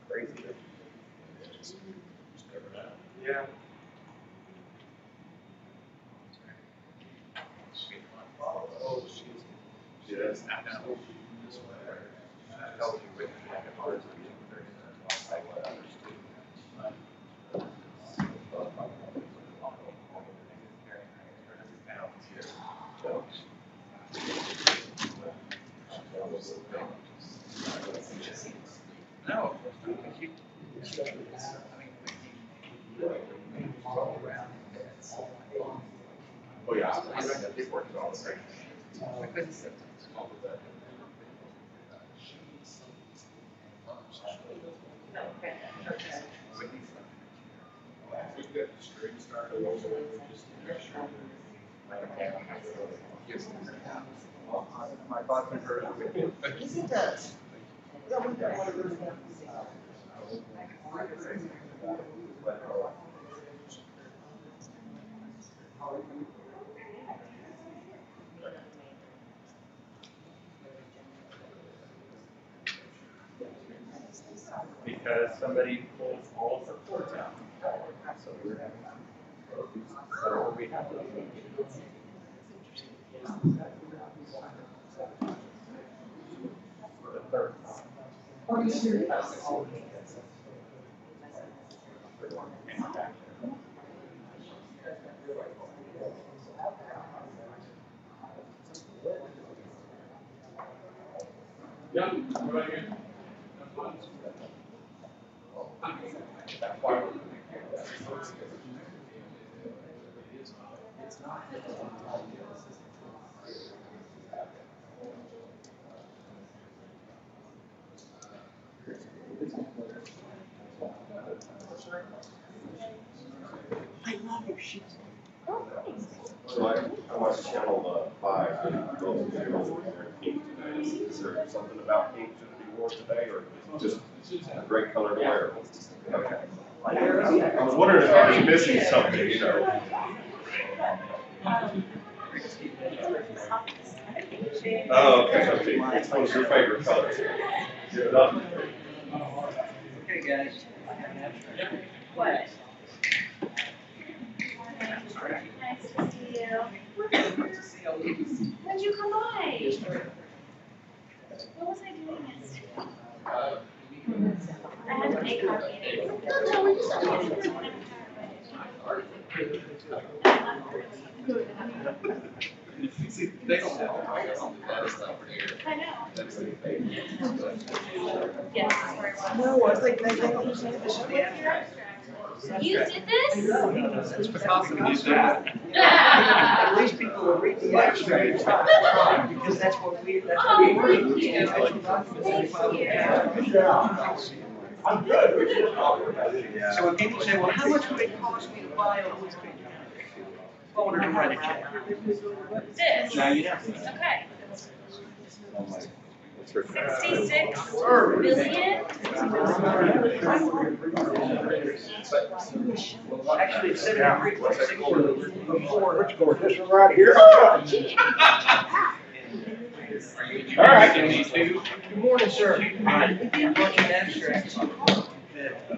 Crazy. Yeah. Oh, she's Yes. No. Oh yeah, I got people working all the time. I couldn't sit. We got the street started over, just to make sure My thoughts and prayers. Yes, it does. Yeah, we got one of those now. Because somebody pulled all of the cords out. So we're having, so we have to. For the third time. Are you serious? Yeah, what about you? That's why we're. I love your shoes. So I watched Channel 5, those videos where they're pink tonight. Is there something about pink should be worn today, or is it just a great color to wear? Okay. I was wondering if I was missing something, you know? Oh, okay, okay. Which one's your favorite color? Okay, guys. What? Nice to see you. When'd you come by? What was I doing yesterday? I had to make coffee. They don't have that stuff here. I know. That's the thing. Yes, that's where it was. No, I think they think you said this is the abstract. You did this? That's Picasso did that. At least people will read the abstract, because that's what we Oh, read. thank you. I'm good. So when people say, well, how much would it cost me to buy all this picture? I wanted to write a check. This? Now you know. Okay. What's her 66 billion? Actually, it's 73.6 before. Which court, this one right here? Oh, gee. All right. Good morning, sir. Hi. Bunch of abstracts.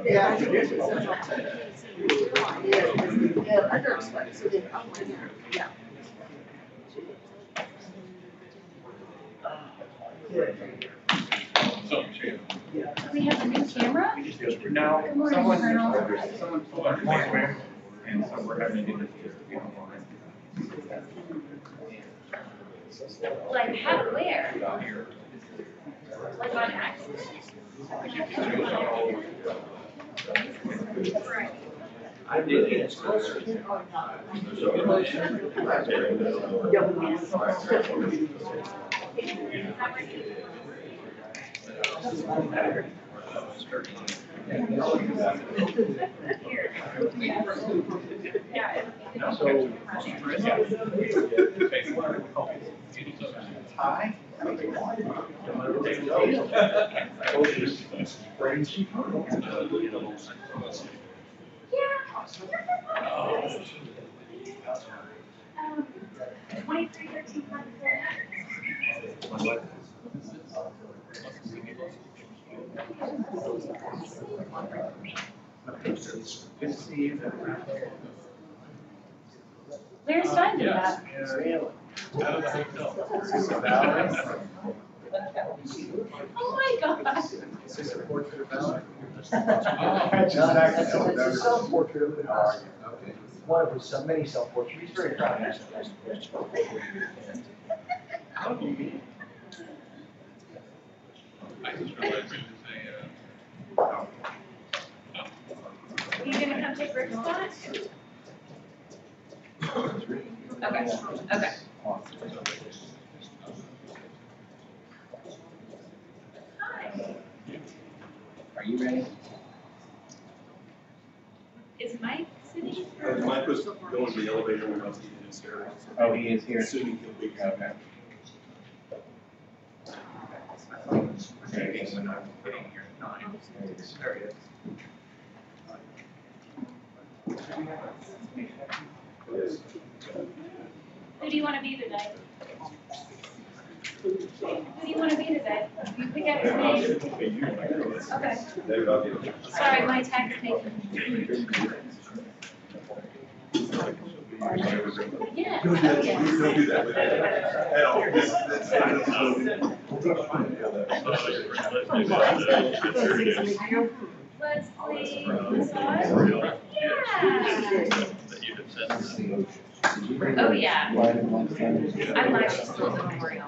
Yeah. So, Shannon. Do we have a new camera? No, Good morning, someone, Colonel. someone pulled our hardware, and so we're having to get this to be online. Like, how, where? Like on accident? Right. I did it closer. Hi. Good to see you. Larry Stein did that. Out of the hotel. Oh my gosh. Is this a portrait of Valerie? It's a self-portrait of the house. Okay. One of his many self-portraits. He's very proud of it. How do you mean? I just realized it was Are you gonna come take Rick's spot? Okay, okay. Hi. Are you ready? Is Mike sitting? Mike was going to the elevator when I was getting upstairs. Oh, he is here. Assuming he'll be. Okay. Okay, when I'm getting here at 9. There he is. Yes. Who do you wanna be today? Who do you wanna be today? You pick out your name. Okay. David, I'll get it. Sorry, my tag's taken. Yeah. Don't do that, Okay. don't do that with me. At all. Let's play massage. Yeah. Oh, yeah. I like school memorial.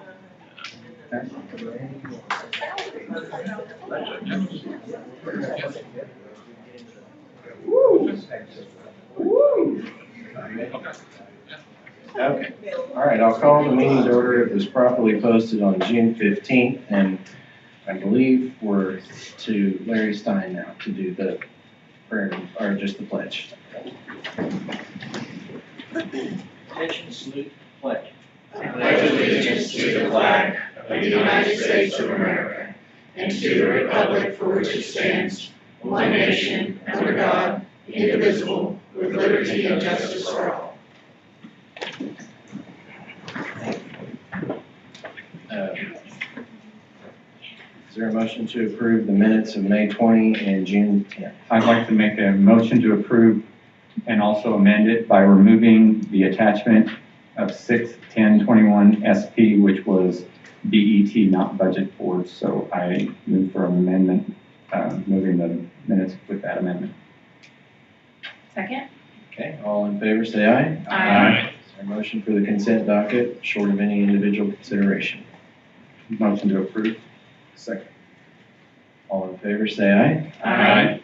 Okay, all right, I'll call the meeting to order. It was properly posted on June 15th, and I believe we're to Larry Stein now to do the prayer, or just the pledge. Attention, salute, pledge. Pledge allegiance to the flag of the United States of America and to the republic for which it stands, one nation, under God, indivisible, with liberty and justice for all. Is there a motion to approve the minutes of May 20 and June 10th? I'd like to make a motion to approve and also amend it by removing the attachment of 6/10/21 SP, which was BET, not budget board. So I move for amendment, moving the minutes with that amendment. Second? Okay, all in favor, say aye. Aye. Is there a motion for the consent docket, short of any individual consideration? Motion to approve. Second. All in favor, say aye. Aye.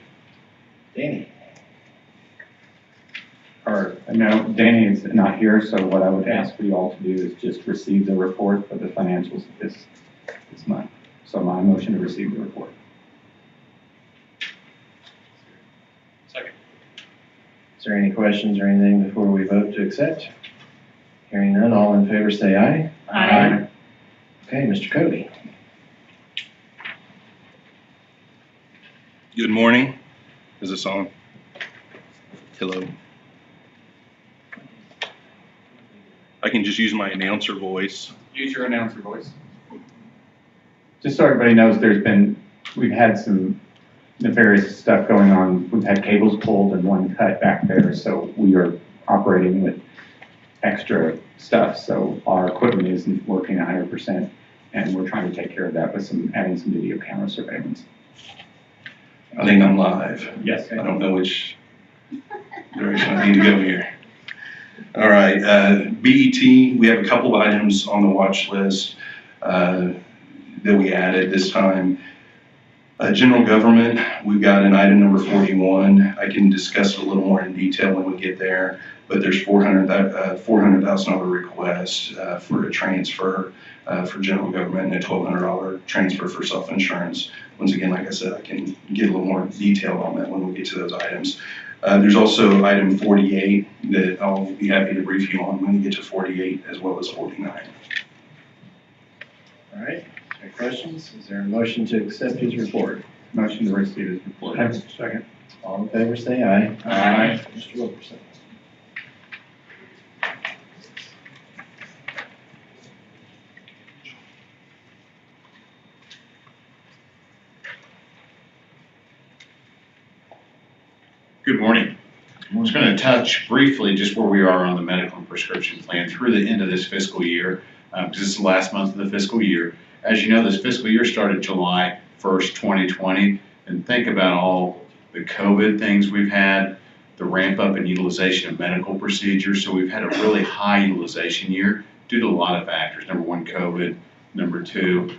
Danny? Or, No, Danny is not here, so what I would ask for you all to do is just receive the report for the financials this month. So my motion to receive the report. Second. is there any questions or anything before we vote to accept? Hearing none, all in favor, say aye. Aye. Okay, Mr. Cody? Good morning. Is this on? Hello. I can just use my announcer voice. Use your announcer voice. Just so everybody knows, we've had some nefarious stuff going on. We've had cables pulled and one cut back there, so we are operating with extra stuff. So our equipment isn't working 100%, and we're trying to take care of that with adding some video camera surveillance. I think I'm live. Yes. I don't know which direction I need to go here. All right, BET, we have a couple of items on the watch list that we added this time. General government, we've got an item number 41. I can discuss it a little more in detail when we get there, but there's $400,000 request for a transfer for general government and a $1,200 transfer for self-insurance. Once again, like I said, I can get a little more detail on that when we get to those items. There's also item 48 that I'll be happy to brief you on when we get to 48 as well as 49. All right, any questions? Is there a motion to accept his report? Motion to receive his report. Second. All in favor, say aye. Aye. Mr. Wilkerson? Good morning. I'm just going to touch briefly just where we are on the medical and prescription plan through the end of this fiscal year, because this is the last month of the fiscal year. As you know, this fiscal year started July 1st, 2020, and think about all the COVID things we've had, the ramp up in utilization of medical procedures. So we've had a really high utilization year due to a lot of factors. Number one, COVID. Number two,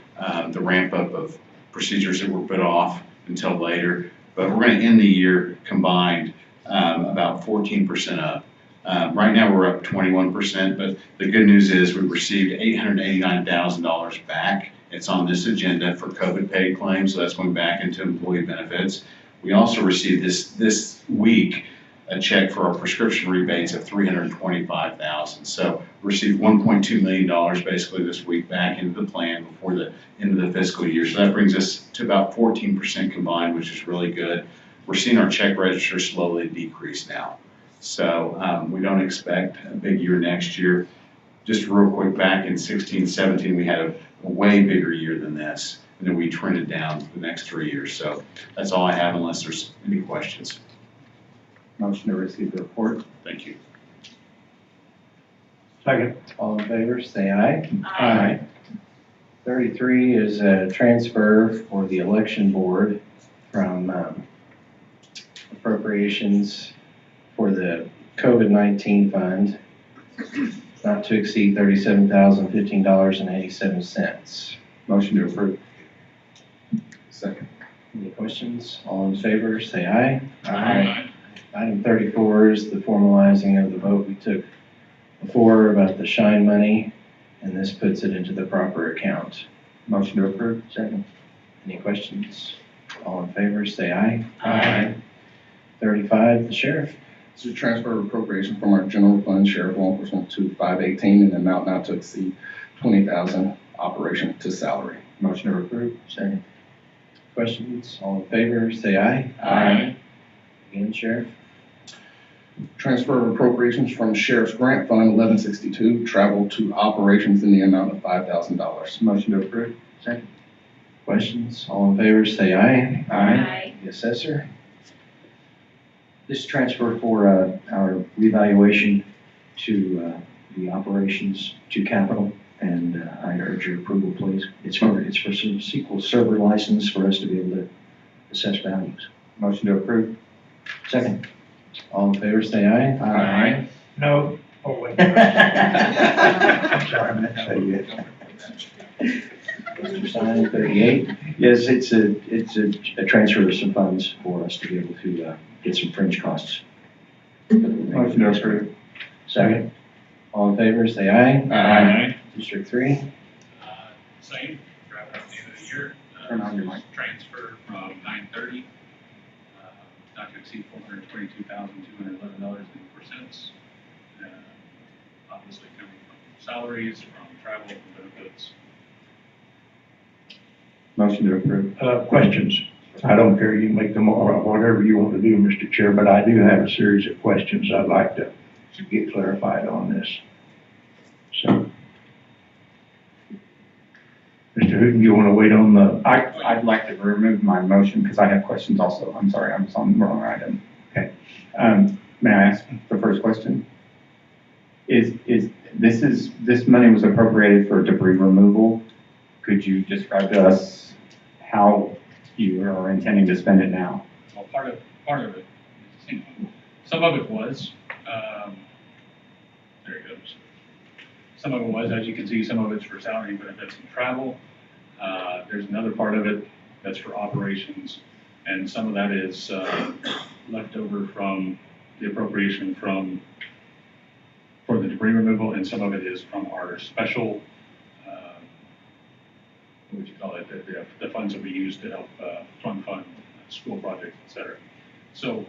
the ramp up of procedures that were put off until later. But we're going to end the year combined about 14% up. Right now we're up 21%, but the good news is we received $889,000 back. It's on this agenda for COVID paid claims, so that's going back into employee benefits. We also received this week a check for our prescription rebates of $325,000. So we received $1.2 million basically this week back into the plan before the end of the fiscal year. So that brings us to about 14% combined, which is really good. We're seeing our check register slowly decrease now. So we don't expect a big year next year. Just real quick, back in 16, 17, we had a way bigger year than this, and then we trended down the next 3 years. So that's all I have unless there's any questions. Motion to receive the report. Thank you. Second. All in favor, say aye. Aye. 33 is a transfer for the election board from appropriations for the COVID-19 fund, not to exceed $37,015.87. Motion to approve. Second. Any questions? All in favor, say aye. Aye. Item 34 is the formalizing of the vote we took before about the Shine money, and this puts it into the proper account. Motion to approve. Second. Any questions? All in favor, say aye. Aye. 35, the sheriff. This is a transfer of appropriation from our general fund sheriff law enforcement to 518 in the amount not to exceed $20,000 operation to salary. Motion to approve. Second. Questions? All in favor, say aye. Aye. Again, sheriff. Transfer of appropriations from Sheriff's Grant Fund 1162, travel to operations in the amount of $5,000. Motion to approve. Second. Questions? All in favor, say aye. Aye. The assessor. This transfer for our revaluation to the operations to capital, and I urge your approval, please. It's for some SQL Server license for us to be able to assess values. Motion to approve. Second. All in favor, say aye. Aye. No. Oh, wait. I'm sorry, I meant to say yes. Mr. Stein, 38. Yes, it's a transfer of some funds for us to be able to get some fringe costs. Motion to approve. Second. All in favor, say aye. Aye. District 3. Same, wrap up the end of the year. Turn on your mic. Transfer from 930, not to exceed $422,211.04. Obviously coming from salaries, from travel, from benefits. Motion to approve. Questions? I don't care, you can make them or whatever you want to do, Mr. Chair, but I do have a series of questions I'd like to get clarified on this. So, Mr. Hooten, you want to wait on the? I'd like to remove my motion because I have questions also. I'm sorry, I was on the wrong item. Okay. May I ask the first question? This money was appropriated for debris removal. Could you describe to us how you are intending to spend it now? Well, part of it, some of it was, there it goes. Some of it was, as you can see, some of it's for salary and benefits and travel. There's another part of it that's for operations, and some of that is left over from the appropriation for the debris removal, and some of it is from our special, what would you call it, the funds that we use to help fund school projects, et cetera. So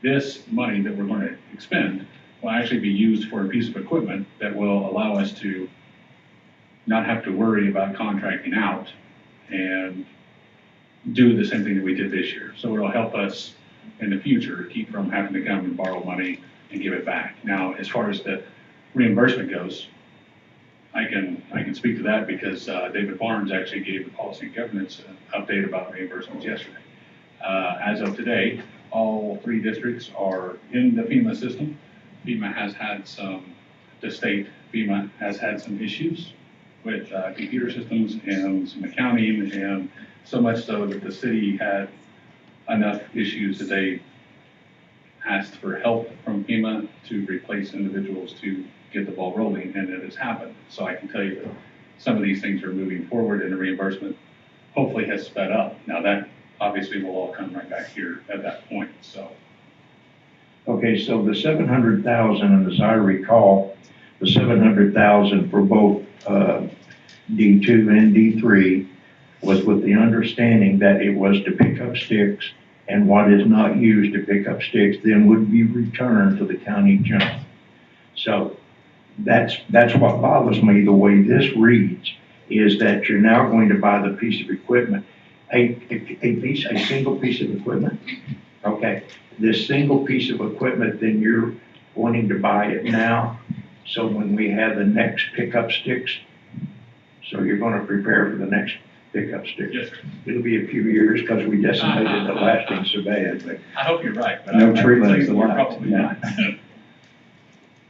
this money that we're going to expend will actually be used for a piece of equipment that will allow us to not have to worry about contracting out and do the same thing that we did this year. So it'll help us in the future keep from having to come and borrow money and give it back. Now, as far as the reimbursement goes, I can speak to that because David Barnes actually gave the policy and governance update about reimbursements yesterday. As of today, all 3 districts are in the FEMA system. The state FEMA has had some issues with computer systems and some accounting, and so much so that the city had enough issues that they asked for help from FEMA to replace individuals to get the ball rolling, and it has happened. So I can tell you that some of these things are moving forward, and the reimbursement hopefully has sped up. Now that obviously will all come right back here at that point, so. Okay, so the 700,000, and as I recall, the 700,000 for both D2 and D3 was with the understanding that it was to pick up sticks, and what is not used to pick up sticks then would be returned to the county general. So that's what bothers me, the way this reads, is that you're now going to buy the piece of equipment, a single piece of equipment. Okay, this single piece of equipment, then you're wanting to buy it now, so when we have the next pickup sticks, so you're gonna prepare for the next pickup sticks. Yes, sir. It'll be a few years, because we decimated the last one so bad, but. I hope you're right, but No I tree would limbs say you're allowed. probably not.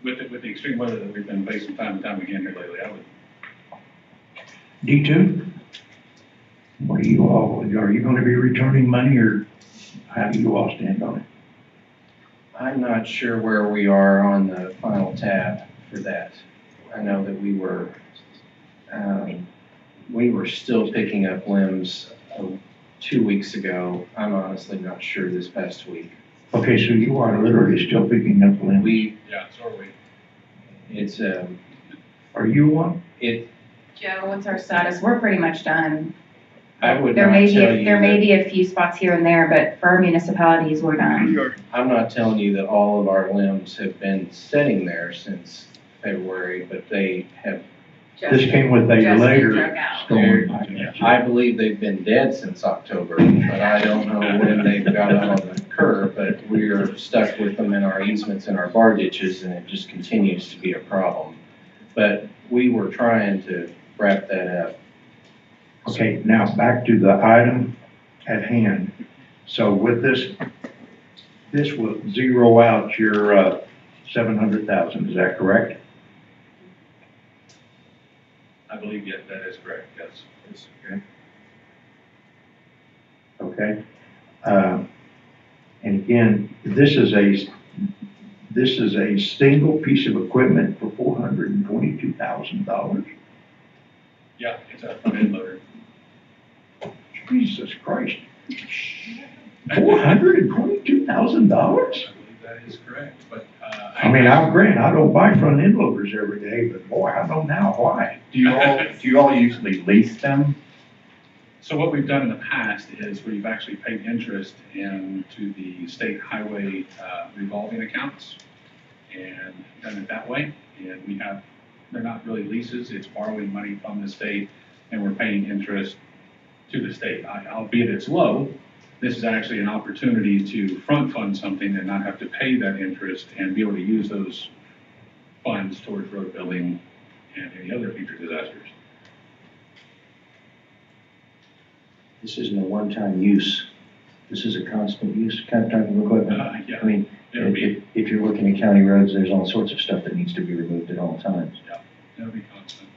With the extreme weather that we've been facing time and time again here lately, I would. D2? What are you gonna be returning money, or how do you all stand on it? I'm not sure where we are on the final tab for that. I know that we were still picking up limbs 2 weeks ago. I'm honestly not sure this past week. Okay, so you are literally still picking up limbs? Yeah, so are we. It's, Are you one? Joe, what's our status? We're pretty much done. I would There not may be, tell you there may that- be a few spots here and there, but for our municipalities, we're done. I'm not telling you that all of our limbs have been sitting there since February, but they have. This came with a Just later drug out. storm. I believe they've been dead since October, but I don't know when they got out on the curb, but we are stuck with them in our easements and our bar ditches, and it just continues to be a problem. But we were trying to wrap that up. Okay, now back to the item at hand. So with this will zero out your 700,000, is that correct? I believe, yes, that is correct, yes. Okay. And again, this is a single piece of equipment for $422,000. Yeah, it's a front end loader. Jesus Christ. $422,000? I believe that is correct, but, I mean, I'll grant, I don't buy front end loaders every day, but boy, I know now why. Do you all usually lease them? So what we've done in the past is we've actually paid interest into the state highway revolving accounts and done it that way. And they're not really leases, it's borrowing money from the state and we're paying interest to the state. Albeit it's low, this is actually an opportunity to front fund something and not have to pay that interest and be able to use those funds towards road building and any other future disasters. This isn't a one-time use. This is a constant use kind of type of equipment. Yeah. I mean, if you're looking at county roads, there's all sorts of stuff that needs to be removed at all times. Yeah, that'll be constant.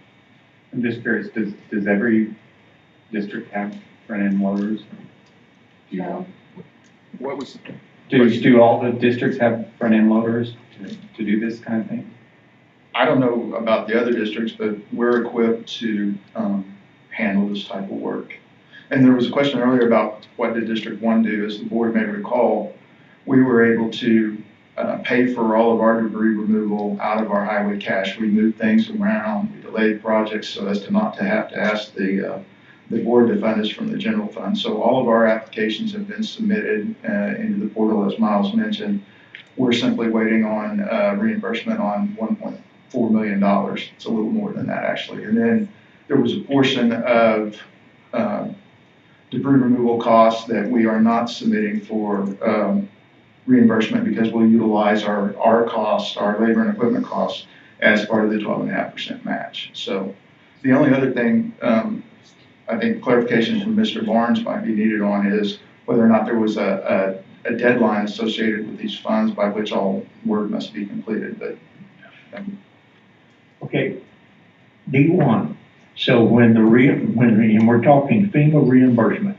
I'm just curious, does every district have front-end loaders? No. What was? Do all the districts have front-end loaders to do this kind of thing? I don't know about the other districts, but we're equipped to handle this type of work. And there was a question earlier about what did District 1 do? As the board may recall, we were able to pay for all of our debris removal out of our highway cash. We moved things around, we delayed projects so as to not to have to ask the board to fund us from the general fund. So all of our applications have been submitted into the portal, as Miles mentioned. We're simply waiting on reimbursement on $1.4 million. It's a little more than that, actually. And then there was a portion of debris removal costs that we are not submitting for reimbursement because we'll utilize our costs, our labor and equipment costs, as part of the 12.5% match. So the only other thing I think clarification from Mr. Barnes might be needed on is whether or not there was a a deadline associated with these funds by which all work must be completed, but Okay, D1, so when and we're talking FEMA reimbursement.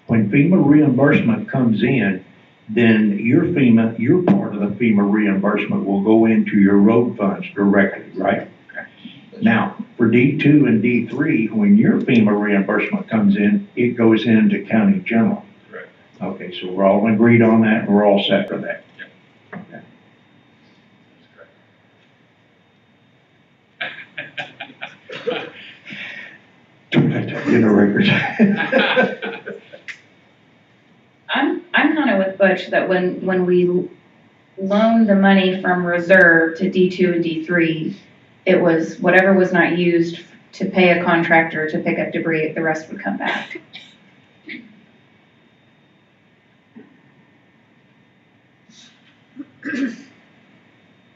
When FEMA reimbursement comes in, then your part of the FEMA reimbursement will go into your road funds directly, right? Now, for D2 and D3, when your FEMA reimbursement comes in, it goes into county general. Correct. Okay, so we're all agreed on that, and we're all set for that. Yep. Okay. In the records. I'm kind of with Butch that when we loaned the money from reserve to D2 and D3, it was whatever was not used to pay a contractor to pick up debris, the rest would come back.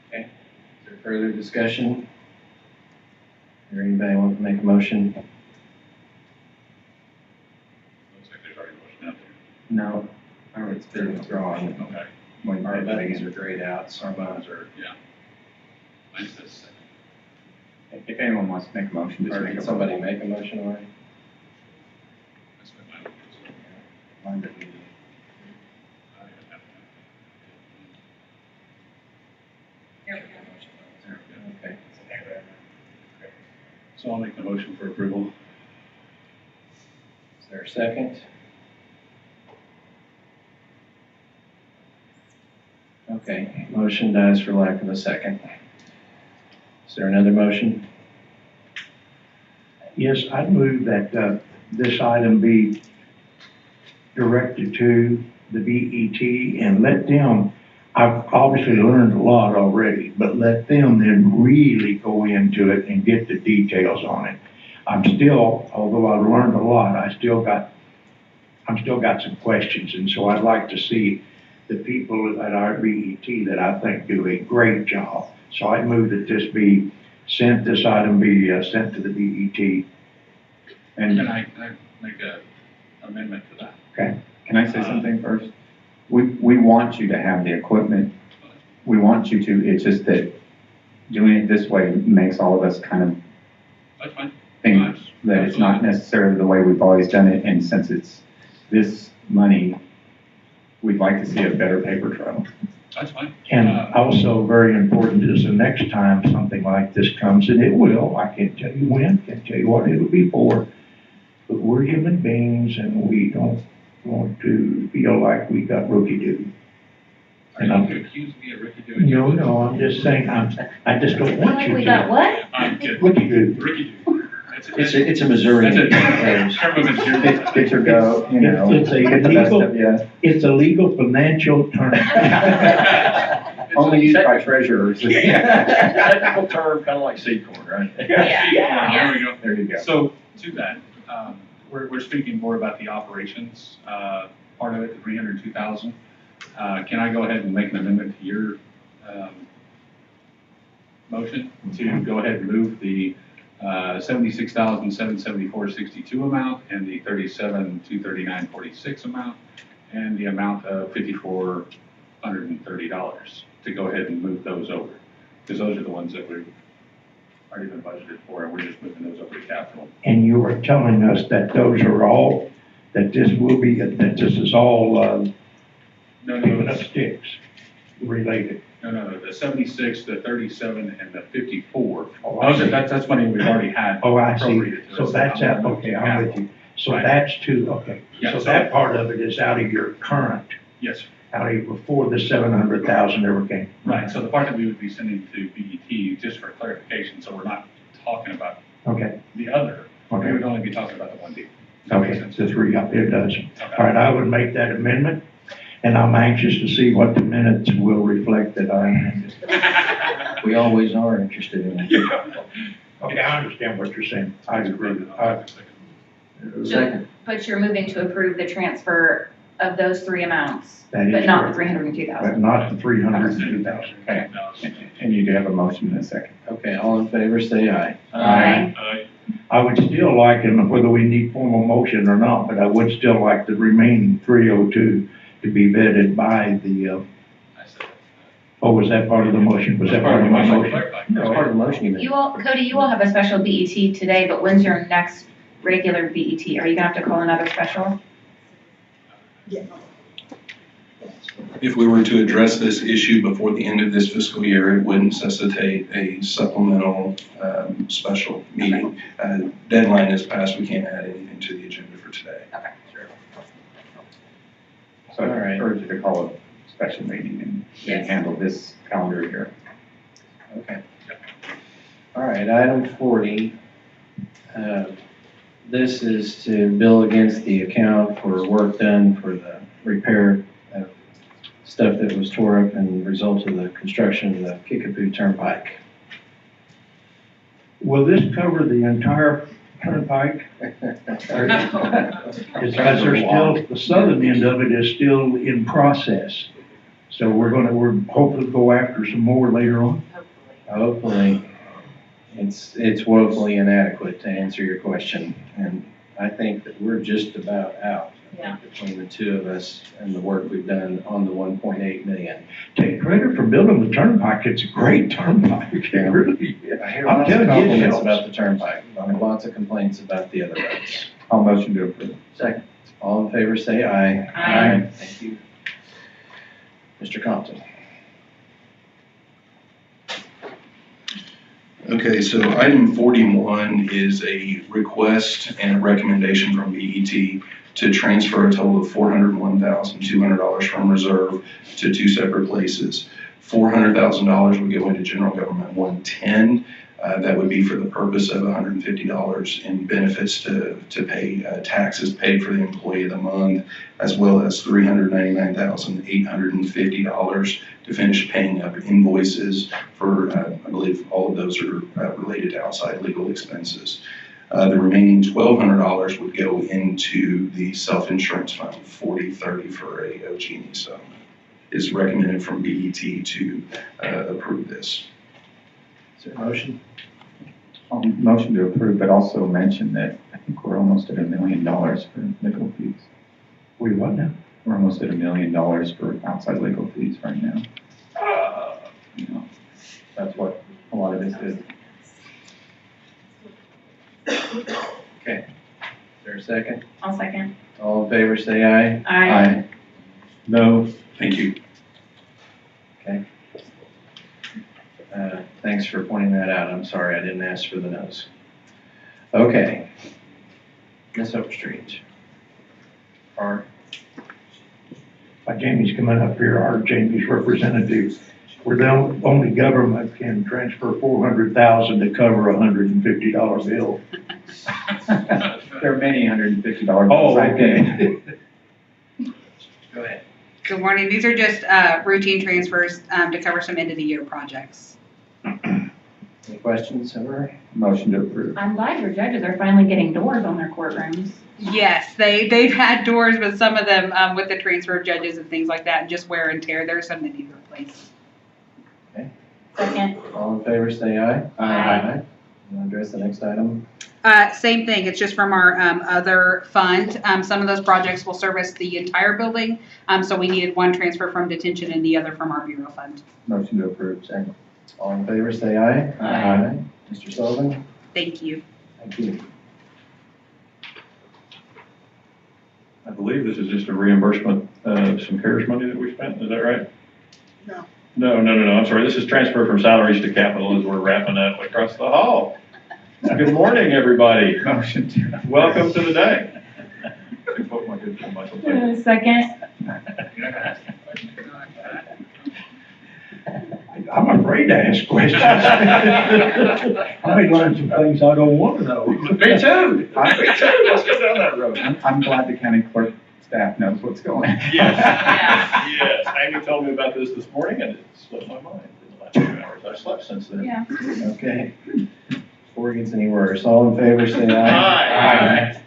Okay, is there further discussion? Or anybody want to make a motion? Looks like there's already a motion out No, it's been withdrawn. there. Okay. When our buddies are grayed out, so Our bonds are, yeah. Mine says second. If anyone wants to make a motion, just or make did a somebody motion. make a motion already? That's what mine was. Mine didn't. Okay. So I'll make the motion for approval. Is there a second? Okay, motion dies for lack of a second. Is there another motion? Yes, I'd move that this item be directed to the BET and let them, I've obviously learned a lot already, but let them then really go into it and get the details on it. I'm still, although I've learned a lot, I'm still got some questions, and so I'd like to see the people at our BET that I think do a great job. So I move that this item be sent to the BET. And can I make a amendment to that? Okay. Can I say something first? We want you to have the equipment. We want you to, it's just that doing it this way makes all of us kind of That's fine. think that it's not necessarily the way we've always done it, and since it's this money, we'd like to see a better paper trail. That's fine. And also very important is the next time something like this comes, and it will, I can't tell you when, can't tell you what it'll be for, but we're human beings and we don't want to feel like we got rookie duty. Are you going to accuse me of Ricky doing No, I'm just saying, I just don't want Like you we got to. what? I'm kidding. Rookie duty. Ricky. It's a Missouri. That's a term of endearment. Get your go, you know, It's a get the best legal, of you. it's a legal financial term. Only used by treasurers. Technical term, kind of like seed corn, right? There we go. There you go. So to that, we're speaking more about the operations, part of it, the 302,000. Can I go ahead and make an amendment to your, motion to go ahead and move the, 76,774.62 amount and the 37,239.46 amount and the amount of $5,430 to go ahead and move those over? Because those are the ones that we've already been budgeted for, and we're just moving those over to capital. And you were telling us that those are all, that this is all, picking up sticks related. No, the 76, the 37, and the 54. Oh, I see. That's money we've already had. Oh, I see. appropriated to So us. that's I'm out, gonna okay, move I'm with capital. you. So Right. that's okay. Yeah, So so- that part of it is out of your current, Yes, out of before the 700,000 ever came. right. So the part that we would be sending to BET, just for clarification, so we're not talking about Okay, the other. We okay, would only be talking about the 1D. Does that make okay, sense? the three, it does. Okay. All right, I would make that amendment, and I'm anxious to see what the minutes will reflect that I amended. We always are interested in it. Okay, I understand what you're saying. I agree. So, but you're moving to approve the transfer of those three amounts, That is but not the correct. 302,000. But not the 302,000. Okay, and you do have a motion in a second. Okay, all in favor, say aye. Aye. I would still like, and whether we need formal motion or not, but I would still like the remaining 302 to be vetted by the, oh, was that part of the motion? Was that part of my motion? That's part of the motion you made. You all, Cody, you all have a special BET today, but when's your next regular BET? Are you gonna have to call another special? If we were to address this issue before the end of this fiscal year, it would necessitate a supplemental special meeting. Deadline is passed, we can't add anything to the agenda for today. So All I right. urge you to call a special meeting and Yes. handle this calendar year. Okay. All right, item 40. This is to bill against the account for work done for the repair of stuff that was tore up and result of the construction of the Kickapoo Turnpike. Will this cover the entire turnpike? Because there's still, the southern end of it is still in process. So we're hopefully go after some more later on. Hopefully, it's woefully inadequate to answer your question, and I think that we're just about out. Yeah. Between the two of us and the work we've done on the 1.8 million. Take credit for building the turnpike. It's a great turnpike. It really is. I hear I'm lots of telling you, it compliments helps. about the turnpike, I have lots of complaints about the other roads. I'll motion to approve. Second. All in favor, say aye. Aye. Thank you. Mr. Compton. Okay, so item 41 is a request and a recommendation from BET to transfer a total of $401,200 from reserve to two separate places. $400,000 would go into general government 110. That would be for the purpose of $150 in benefits to pay taxes paid for the employee of the month, as well as $399,850 to finish paying up invoices for, I believe all of those are related to outside legal expenses. The remaining $1,200 would go into the self-insurance fund, 40/30 for a OG&E settlement. It's recommended from BET to approve this. Is there a motion? I'll motion to approve, but also mention that I think we're almost at $1 million for legal fees. We what now? We're almost at $1 million for outside legal fees right now. You know, that's what a lot of this is. Okay. Is there a second? I'll second. All in favor, say aye. Aye. No. Thank you. Okay. Thanks for pointing that out. I'm sorry, I didn't ask for the no's. Okay. Ms. Overstreet. Jamie's coming up here, our Jamie's representative. We're the only government can transfer $400,000 to cover a $150 bill. There are many $150 bills. Oh, I think. okay. Go ahead. Good morning. These are just routine transfers to cover some end-of-the-year projects. Any questions, Emery? Motion to approve. I'm glad your judges are finally getting doors on their courtrooms. Yes, they've had doors with some of them with the transfer of judges and things like that, and just wear and tear. There's some that need replaced. Second. All in favor, say aye. Aye. You want to address the next item? Same thing. It's just from our other fund. Some of those projects will service the entire building, so we needed one transfer from detention and the other from our bureau fund. Motion to approve. Second. All in favor, say aye. Aye. Mr. Sullivan? Thank you. Thank you. I believe this is just a reimbursement of some CARES money that we spent, is that right? No. No, I'm sorry, this is transfer from salaries to capital as we're wrapping up across the hall. Good morning, everybody. Motion to. Welcome to the day. What my good friend Michael said. Second. I'm afraid to ask questions. I may learn some things I don't want to know. Me too. Me too. Let's go down that road. I'm glad the county clerk staff knows what's going on. Yes. Amy told me about this morning and it slipped my mind in the last 2 hours. I slept since then. Yeah. Okay. Before it gets any worse, all in favor, say aye. Aye.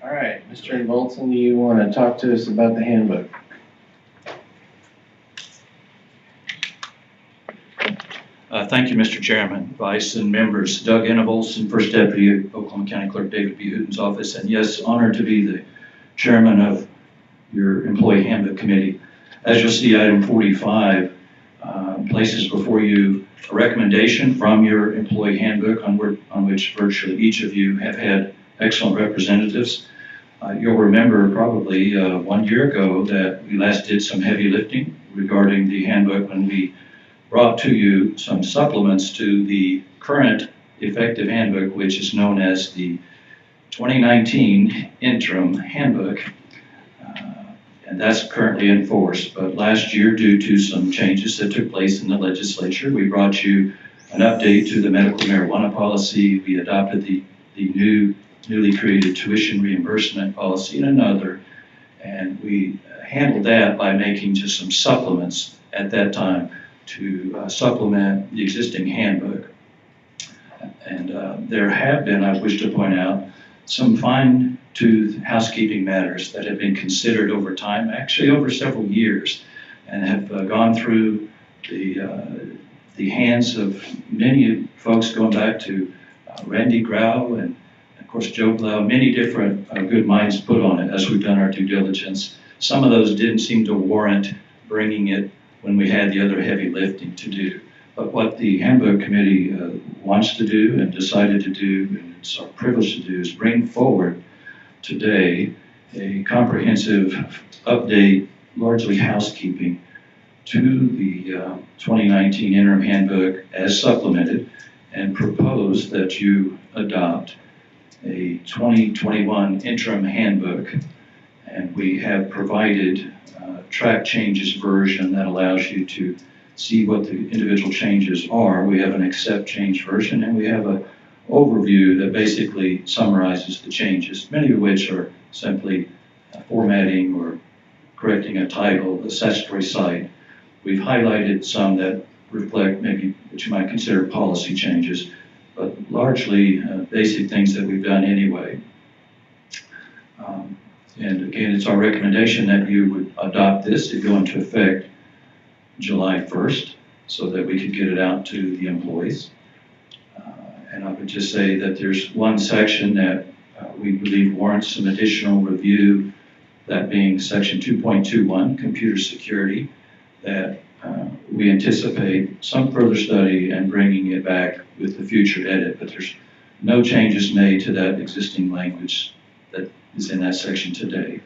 All right, Mr. Volson, do you want to talk to us about the handbook? Thank you, Mr. Chairman, Vice, and members. Doug Enevolson, First Deputy, Oklahoma County Clerk David B. Hooten's office, and yes, honored to be the chairman of your employee handbook committee. As you'll see, item 45 places before you a recommendation from your employee handbook on which virtually each of you have had excellent representatives. You'll remember probably 1 year ago that we last did some heavy lifting regarding the handbook when we brought to you some supplements to the current effective handbook, which is known as the 2019 interim handbook. And that's currently in force. But last year, due to some changes that took place in the legislature, we brought you an update to the medical marijuana policy. We adopted the newly created tuition reimbursement policy and another. And we handled that by making just some supplements at that time to supplement the existing handbook. And there have been, I wish to point out, some fine-tooth housekeeping matters that have been considered over time, actually over several years, and have gone through the hands of many folks going back to Randy Grau and, of course, Joe Blau, many different good minds put on it as we've done our due diligence. Some of those didn't seem to warrant bringing it when we had the other heavy lifting to do. But what the handbook committee wants to do and decided to do, and it's our privilege to do, is bring forward today a comprehensive update, largely housekeeping, to the 2019 interim handbook as supplemented, and propose that you adopt a 2021 interim handbook. And we have provided a track changes version that allows you to see what the individual changes are. We have an accept change version, and we have an overview that basically summarizes the changes, many of which are simply formatting or correcting a title, a statutory site. We've highlighted some that reflect maybe what you might consider policy changes, but largely basic things that we've done anyway. And again, it's our recommendation that you would adopt this to go into effect July 1st, so that we could get it out to the employees. And I would just say that there's one section that we believe warrants some additional review, that being section 2.21, computer security, that we anticipate some further study and bringing it back with the future edit, but there's no changes made to that existing language that is in that section today.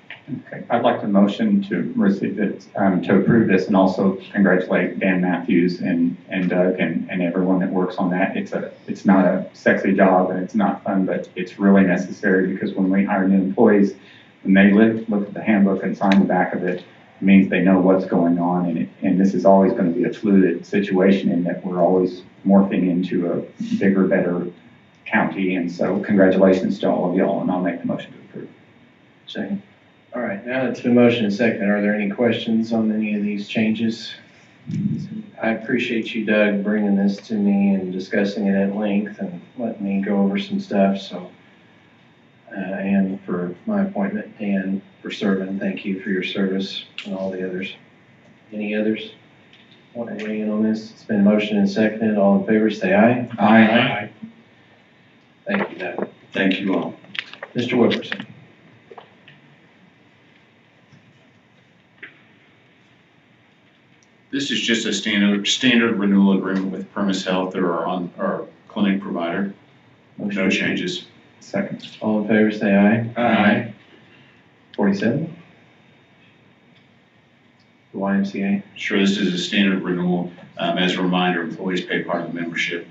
Okay, I'd like to motion to receive it, to approve this, and also congratulate Dan Matthews and Doug and everyone that works on that. It's not a sexy job and it's not fun, but it's really necessary, because when we hire new employees, when they look at the handbook and sign the back of it, it means they know what's going on, and this is always going to be a fluid situation in that we're always morphing into a bigger, better county. And so congratulations to all of y'all, and I'll make the motion to approve. Second. All right, now it's been motion and second. Are there any questions on any of these changes? I appreciate you, Doug, bringing this to me and discussing it at length and letting me go over some stuff. So, and for my appointment, Dan, for serving, thank you for your service, and all the others. Any others want to weigh in on this? It's been motion and seconded. All in favor, say aye. Aye. Thank you, Doug. Thank you all. Mr. Wilkerson. This is just a standard renewal agreement with Permis Health. They're our clinic provider. No changes. Second. All in favor, say aye. Aye. 47. The YMCA. Sure, this is a standard renewal. As a reminder, employees pay part of the membership.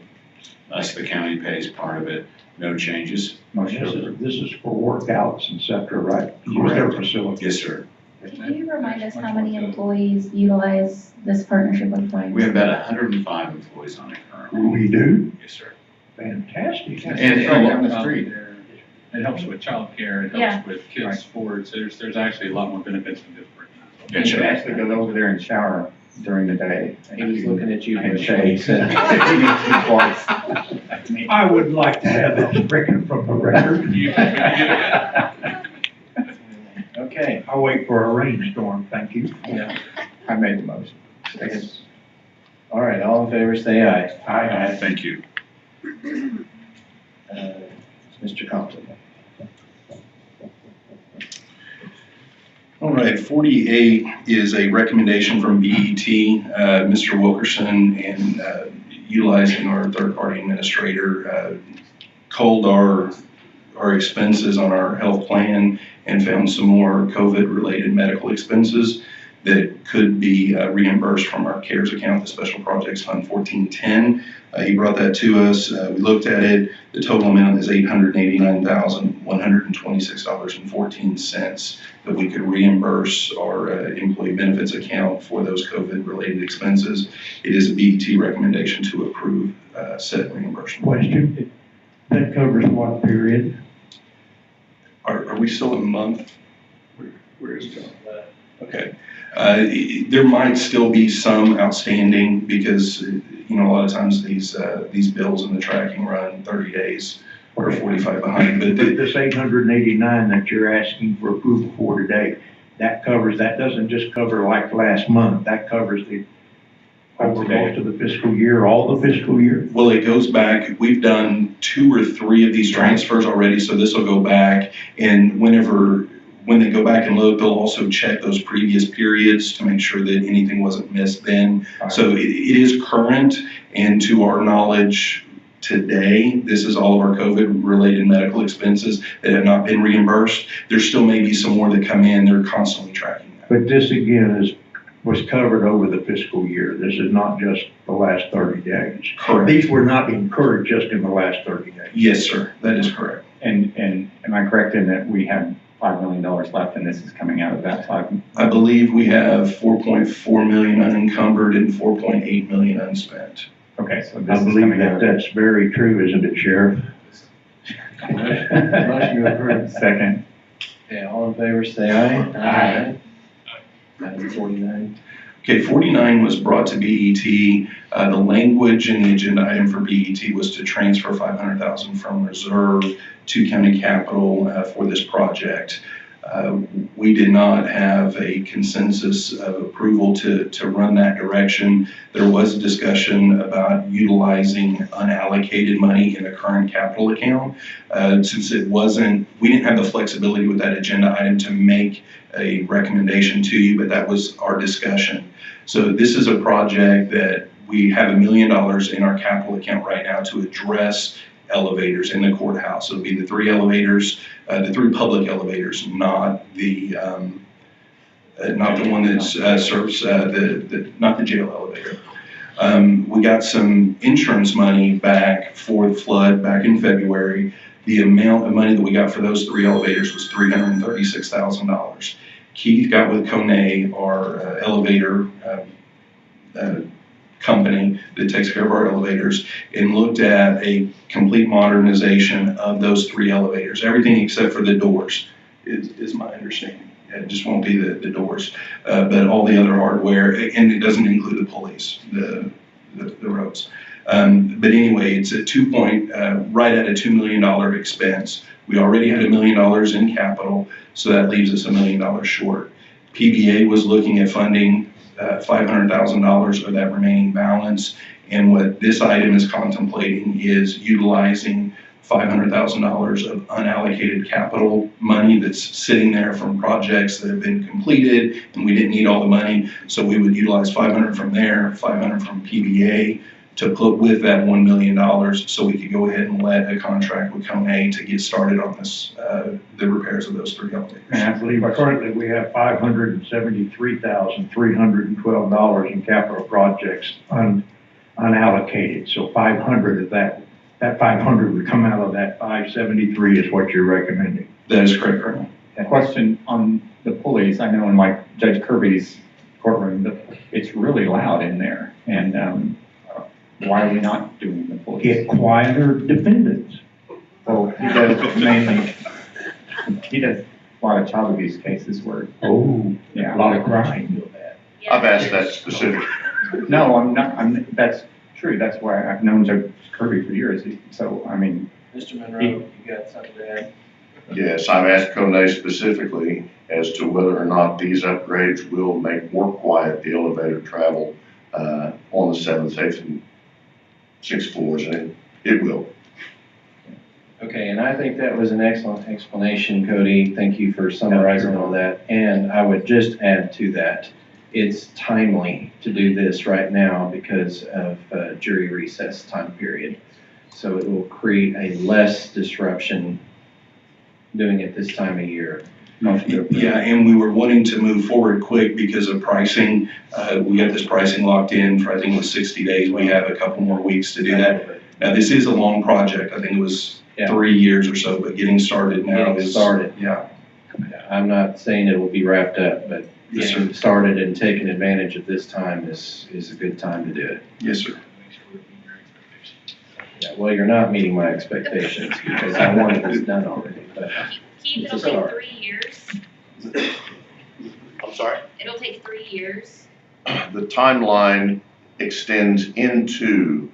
Us, the county, pays part of it. No changes. This is for workouts, et cetera, right? Use their facility. Yes, sir. Can you remind us how many employees utilize this partnership with YMCA? We have about 105 employees on it currently. We do? Yes, sir. Fantastic. And right down the street. It helps with childcare, it Yeah. helps with kids' sports, there's actually a lot more benefits than just working out. You should actually go over there and shower during the day. He was looking at you. And shave. Twice. I would like to have that stricken from the record. Okay. I'll wait for a rainstorm, thank you. Yeah. I made the motion. Second. All right, all in favor, say aye. Aye. Thank you. Mr. Compton. All right, 48 is a recommendation from BET. Mr. Wilkerson, and utilizing our third-party administrator, culled our expenses on our health plan and found some more COVID-related medical expenses that could be reimbursed from our CARES account, the Special Projects Fund 1410. He brought that to us. We looked at it. The total amount is $889,126.14 that we could reimburse our employee benefits account for those COVID-related expenses. It is a BET recommendation to approve said reimbursement. Question, that covers what period? Are we still in a month? Where is John? Okay. There might still be some outstanding because, a lot of times these bills and the tracking run 30 days or 45 behind. But This 889 that you're asking for approval for today, that doesn't just cover like last month, that covers over most of the fiscal year, all the fiscal year? Well, it goes back, we've done 2 or 3 of these transfers already, so this will go back, and when they go back and look, they'll also check those previous periods to make sure that anything wasn't missed then. So it is current, and to our knowledge today, this is all of our COVID-related medical expenses that have not been reimbursed. There still may be some more that come in, they're constantly tracking that. But this again was covered over the fiscal year. This is not just the last 30 days. Correct. These were not incurred just in the last 30 days. Yes, sir, that is correct. And am I correct in that we have $5 million left and this is coming out of that 5? I believe we have 4.4 million unencumbered and 4.8 million unspent. Okay, so this I is believe coming out. that's very true, isn't it, Sheriff? Motion approved. Second. Okay, all in favor, say aye. Aye. Item 49. Okay, 49 was brought to BET. The language in the agenda item for BET was to transfer $500,000 from reserve to county capital for this project. We did not have a consensus of approval to run that direction. There was a discussion about utilizing unallocated money in the current capital account. Since we didn't have the flexibility with that agenda item to make a recommendation to you, but that was our discussion. So this is a project that we have $1 million in our capital account right now to address elevators in the courthouse. It'll be the 3 elevators, the 3 public elevators, not the one that serves not the jail elevator. We got some insurance money back for the flood back in February. The amount of money that we got for those 3 elevators was $336,000. Keith got with Kone, our elevator company that takes care of our elevators, and looked at a complete modernization of those 3 elevators. Everything except for the doors is my understanding. It just won't be the doors, but all the other hardware, and it doesn't include the pulleys, the roads. But anyway, it's right at a $2 million expense. We already had $1 million in capital, so that leaves us $1 million short. PBA was looking at funding $500,000 of that remaining balance, and what this item is contemplating is utilizing $500,000 of unallocated capital money that's sitting there from projects that have been completed, and we didn't need all the money, so we would utilize $500 from there, $500 from PBA, to put with that $1 million so we could go ahead and let a contract with Kone to get started on this, the repairs of those 3 elevators. And I believe currently we have $573,312 in capital projects unallocated. So 500 of that 500 would come out of that 573 is what you're recommending. That is correct, Colonel. A question on the pulleys. I know in like Judge Kirby's courtroom, it's really loud in there. And why are we not doing the pulleys? Get quieter defendants. Well, he does mainly, he does a lot of child abuse cases where. Oh, yeah. A lot of crime. I've asked that specific. No, I'm not, that's true. That's why I've known Judge Kirby for years. So, I mean. Mr. Monroe, you got something to add? Yes, I've asked Kone specifically as to whether or not these upgrades will make more quiet the elevator travel on the 7th, 8th, and 6th floors, and it will. Okay, and I think that was an excellent explanation, Cody. Thank you for summarizing all that. And I would just add to that, it's timely to do this right now because of jury recess time period. So it will create a less disruption doing it this time of year. Yeah, and we were wanting to move forward quick because of pricing. We got this pricing locked in for, I think it was 60 days. We have a couple more weeks to do that. Now, this is a long project. I think it was 3 years or so, but getting started now Getting is. started. Yeah. I'm not saying it will be wrapped up, but Yes, getting started and taking advantage of this time is a good time to do it. Yes, sir. Yeah, well, you're not meeting my expectations because I wanted this done already, but Keith, it's a it'll start. take 3 years. I'm sorry? It'll take 3 years. The timeline extends into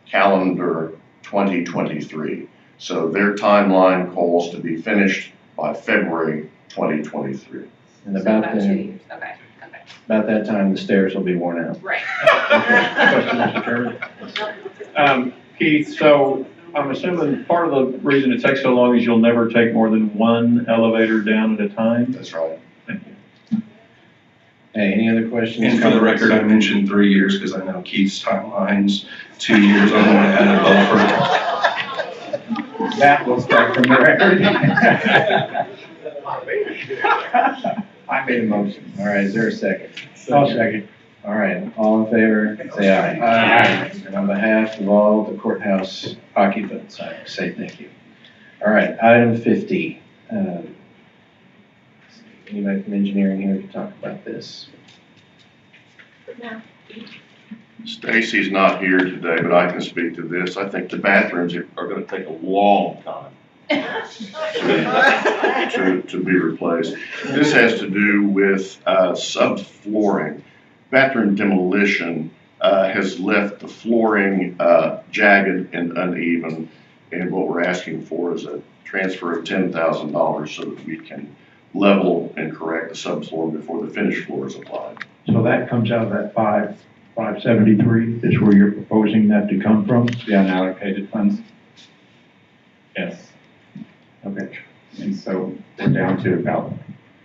calendar 2023. So their timeline calls to be finished by February 2023. And So about about 2 then, years, okay, okay. about that time, the stairs will be worn out. Right. Question, Mr. Chairman. Keith, so I'm assuming part of the reason it takes so long is you'll never take more than one elevator down at a time? That's right. Hey, any other questions? And for the record, I mentioned 3 years because I know Keith's timeline's 2 years. I want to add a buffer. That will strike from the record. I made a motion. All right, is there a second? I'll second. All right, all in favor, say aye. Aye. And on behalf of all the courthouse occupants, I say thank you. All right, item 50. Anybody from engineering here to talk about this? Stacy's not here today, but I can speak to this. I think the bathrooms are gonna take a long time to be replaced. This has to do with subflooring. Bathroom demolition has left the flooring jagged and uneven, and what we're asking for is a transfer of $10,000 so that we can level and correct the subfloor before the finished floor is applied. So that comes out of that 573 is where you're proposing that to come from? The unallocated funds? Yes. Okay. And so we're down to about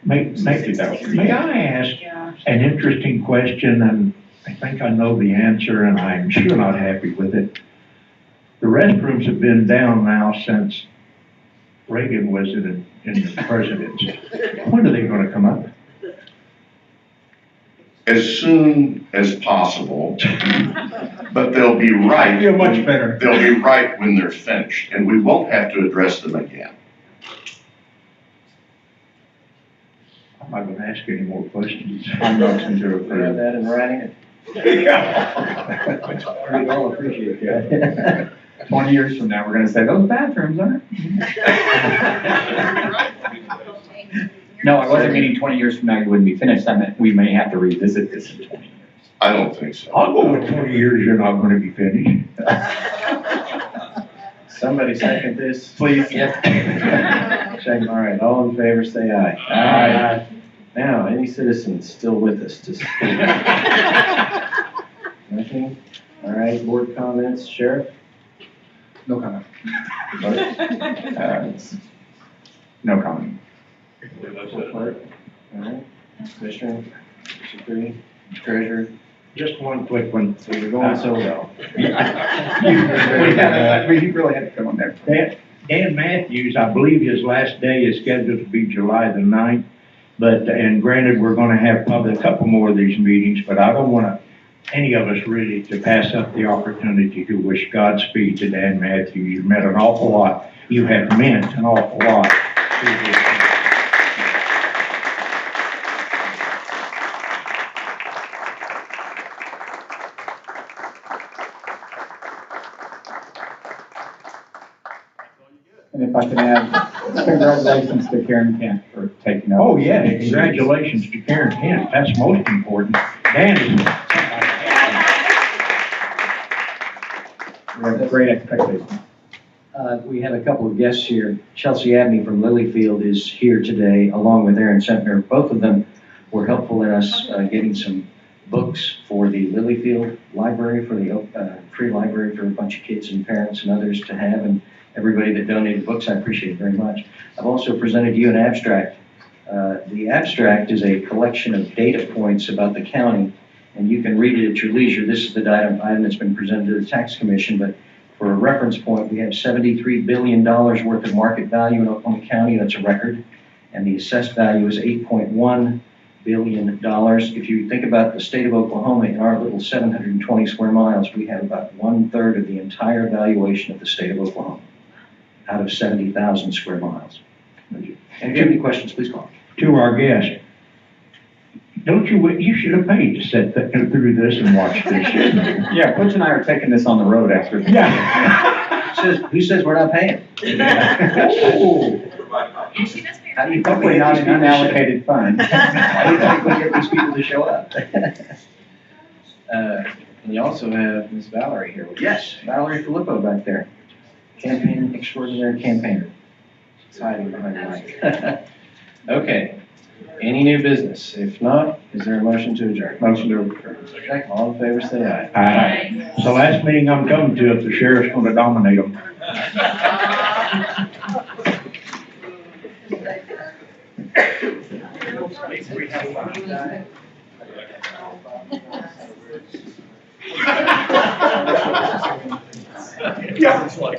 May I ask an interesting question, and I think I know the answer, and I'm sure not happy with it. The restrooms have been down now since Reagan was in the presidency. When are they gonna come up? As soon as possible, but they'll be right. You're much better. They'll be right when they're finished, and we won't have to address them again. I'm not gonna ask any more questions. I'm motion to We have approve. that in writing? Yeah. We all appreciate that. 20 years from now, we're gonna say, those bathrooms aren't. No, I wasn't meaning 20 years from now you wouldn't be finished. I meant we may have to revisit this in 20 years. I don't think so. I'll go with 20 years, you're not gonna be finished. Somebody second this? Please. Second, all right, all in favor, say aye. Aye. Now, any citizens still with us to speak? Nothing? All right, board comments, Sheriff? No comment. No comment. Clerk? All right, Commissioner, Secretary, Treasurer? Just one quick one. So you're going so well. We really had to come on there. Dan Matthews, I believe his last day is scheduled to be July the 9th. But, and granted, we're gonna have probably a couple more of these meetings, but I don't want any of us really to pass up the opportunity to wish Godspeed to Dan Matthews. You've meant an awful lot. You have meant an awful lot. And if I can add, congratulations to Karen Kent for taking over. Oh, yeah, congratulations to Karen Kent. That's most important. Dan is. We have great expectations. We have a couple of guests here. Chelsea Abney from Lilyfield is here today, along with Aaron Sentner. Both of them were helpful in us getting some books for the Lilyfield Library, for the free library for a bunch of kids and parents and others to have. And everybody that donated books, I appreciate it very much. I've also presented you an abstract. The abstract is a collection of data points about the county, and you can read it at your leisure. This is the item that's been presented to the tax commission, but for a reference point, we have $73 billion worth of market value in Oklahoma County. That's a record. And the assessed value is $8.1 billion. If you think about the state of Oklahoma, in our little 720 square miles, we have about 1/3 of the entire valuation of the state of Oklahoma out of 70,000 square miles. And if you have any questions, please call. To our guest, you should have paid to sit through this and watch this, shouldn't you? Yeah, Butch and I are taking this on the road after. Yeah. Who says we're not paying? Oh. How do you think we Hopefully get not these an people to show- unallocated fund. How do you think we get these people to show up? And you also have Ms. Valerie here with us. Yes, Valerie Filippo back there. Campaign extraordinary campaigner. It's hiding behind the mic. Okay, any new business? If not, is there a motion to adjourn? Motion to adjourn. All in favor, say aye. Aye. It's the last meeting I'm coming to if the sheriff's gonna dominate them. Yeah, it's like.